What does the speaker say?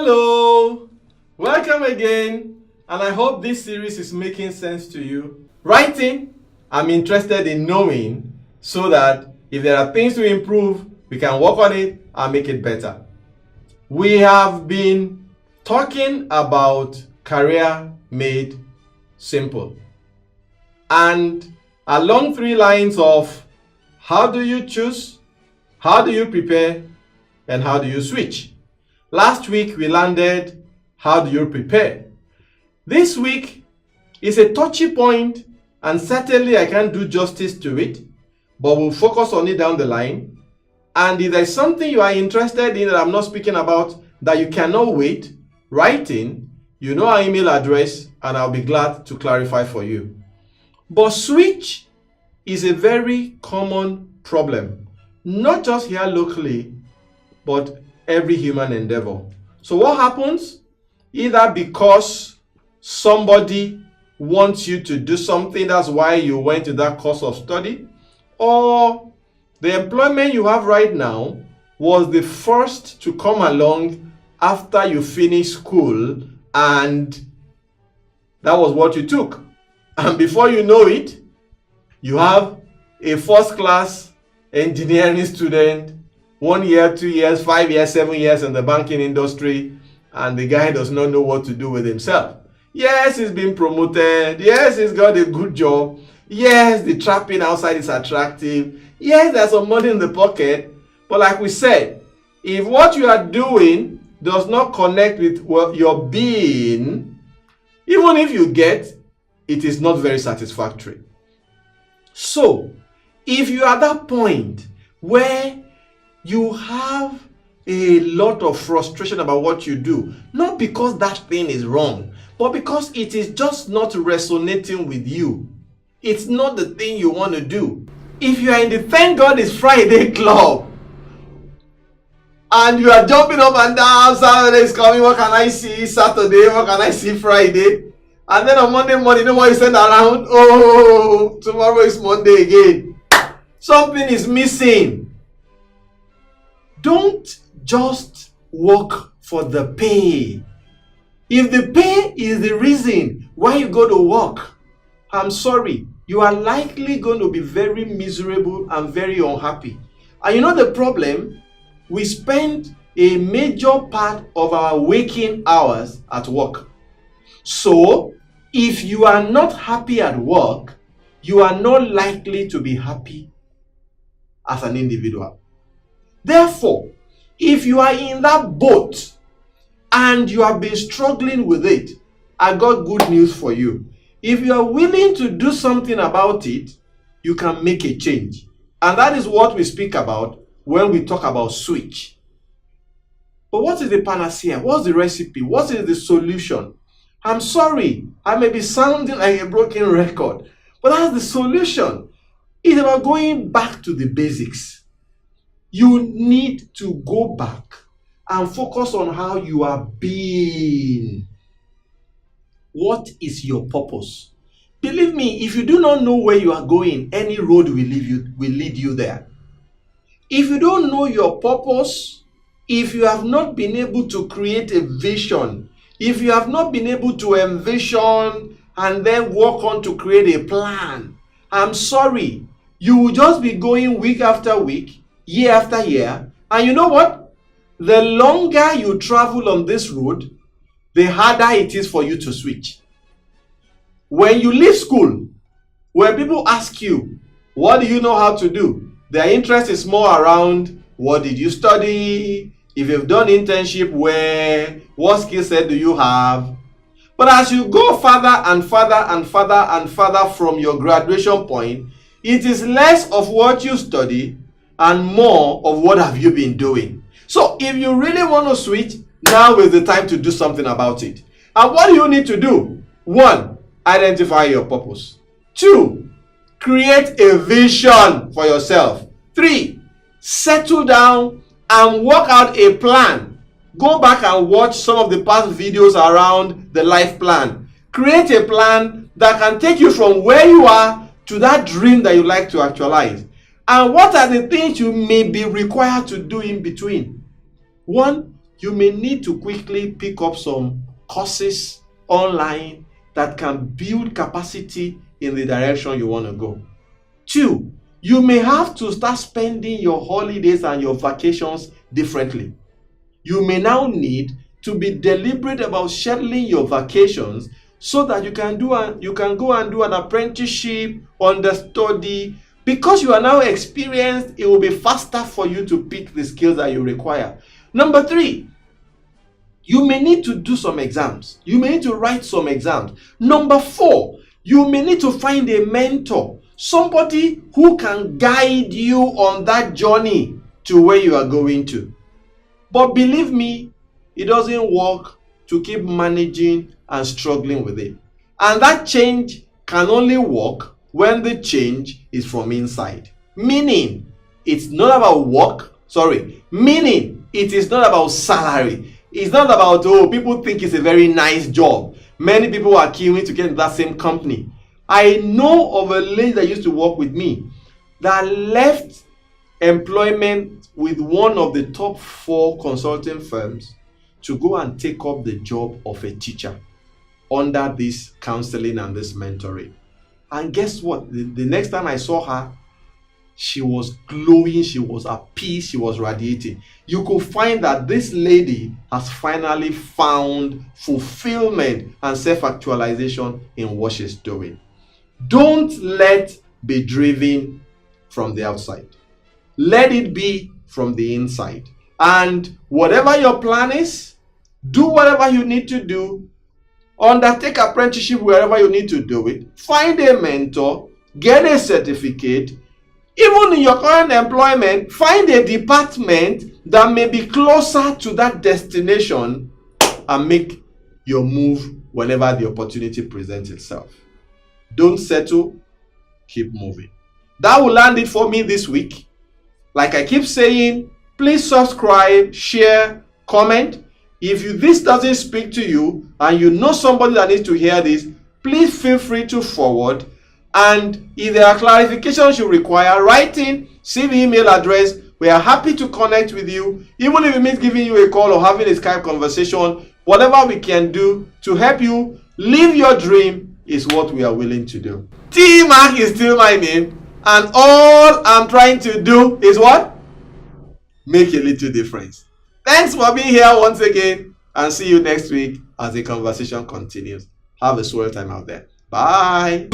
Hello, welcome again, and I hope this series is making sense to you. Writing, I'm interested in knowing so that if there are things to improve, we can work on it and make it better. We have been talking about career made simple, and along three lines of how do you choose, how do you prepare, and how do you switch. Last week we landed how do you prepare. This week is a touchy point, and certainly I can't do justice to it, but we'll focus on it down the line. And if there's something you are interested in that I'm not speaking about that you cannot wait, write in, you know our email address, and I'll be glad to clarify for you. But switch is a very common problem, not just here locally, but every human endeavor. So what happens? Either because somebody wants you to do something, that's why you went to that course of study, or the employment you have right now was the first to come along after you finished school, and that was what you took. And before you know it, you have a first class engineering student, 1 year, 2 years, 5 years, 7 years in the banking industry, and the guy does not know what to do with himself. Yes, he's been promoted. Yes, he's got a good job. Yes, the trapping outside is attractive. Yes, there's some money in the pocket. But like we said, if what you are doing does not connect with what your being, even if you get, it is not very satisfactory. So, if you are at that point where you have a lot of frustration about what you do, not because that thing is wrong, but because it is just not resonating with you. It's not the thing you want to do. If you are in the Thank God It's Friday club and you are jumping up and down, Saturday is coming, what can I see Saturday, what can I see Friday? And then on Monday morning, you know what you send around? Oh, tomorrow is Monday again. Something is missing. Don't just work for the pay. If the pay is the reason why you go to work, I'm sorry, you are likely going to be very miserable and very unhappy. And you know the problem? We spend a major part of our waking hours at work. So, if you are not happy at work, you are not likely to be happy as an individual. Therefore, if you are in that boat and you have been struggling with it, I got good news for you. If you are willing to do something about it, you can make a change. And that is what we speak about when we talk about switch. But what is the panacea? What's the recipe? What is the solution? I'm sorry, I may be sounding like a broken record, but that's the solution. It's about going back to the basics. You need to go back and focus on how you are being. What is your purpose? Believe me, if you do not know where you are going, any road will lead you there. If you don't know your purpose, if you have not been able to create a vision, if you have not been able to envision and then work on to create a plan, I'm sorry, you will just be going week after week, year after year, and you know what? The longer you travel on this road, the harder it is for you to switch. When you leave school, when people ask you, what do you know how to do? Their interest is more around, what did you study? If you've done internship, where? What skill set do you have? But as you go further and further and further and further from your graduation point, it is less of what you study and more of what have you been doing. So if you really want to switch, now is the time to do something about it. And what do you need to do? 1, identify your purpose. 2, create a vision for yourself. 3, settle down and work out a plan. Go back and watch some of the past videos around the life plan. Create a plan that can take you from where you are to that dream that you like to actualize. And what are the things you may be required to do in between? 1, you may need to quickly pick up some courses online that can build capacity in the direction you want to go. 2, you may have to start spending your holidays and your vacations differently. You may now need to be deliberate about scheduling your vacations so that you can go and do an apprenticeship, understudy. Because you are now experienced, it will be faster for you to pick the skills that you require. Number 3, you may need to do some exams. You may need to write some exams. Number 4, you may need to find a mentor, somebody who can guide you on that journey to where you are going to. But believe me, it doesn't work to keep managing and struggling with it. And that change can only work when the change is from inside. Meaning, it's not about work. Meaning, it is not about salary. It's not about, people think it's a very nice job. Many people are queuing to get into that same company. I know of a lady that used to work with me that left employment with one of the top 4 consulting firms to go and take up the job of a teacher under this counseling and this mentoring. And guess what? The next time I saw her, she was glowing, she was at peace, she was radiating. You could find that this lady has finally found fulfillment and self-actualization in what she's doing. Don't let be driven from the outside. Let it be from the inside. And whatever your plan is, do whatever you need to do. Undertake apprenticeship wherever you need to do it. Find a mentor. Get a certificate. Even in your current employment, find a department that may be closer to that destination and make your move whenever the opportunity presents itself. Don't settle. Keep moving. That will land it for me this week. Like I keep saying, please subscribe, share, comment. If this doesn't speak to you and you know somebody that needs to hear this, please feel free to forward. And if there are clarifications you require, write in, see the email address. We are happy to connect with you. Even if it means giving you a call or having a Skype conversation, whatever we can do to help you live your dream is what we are willing to do. T Mark is still my name, and all I'm trying to do is what? Make a little difference. Thanks for being here once again, and see you next week as the conversation continues. Have a swell time out there. Bye.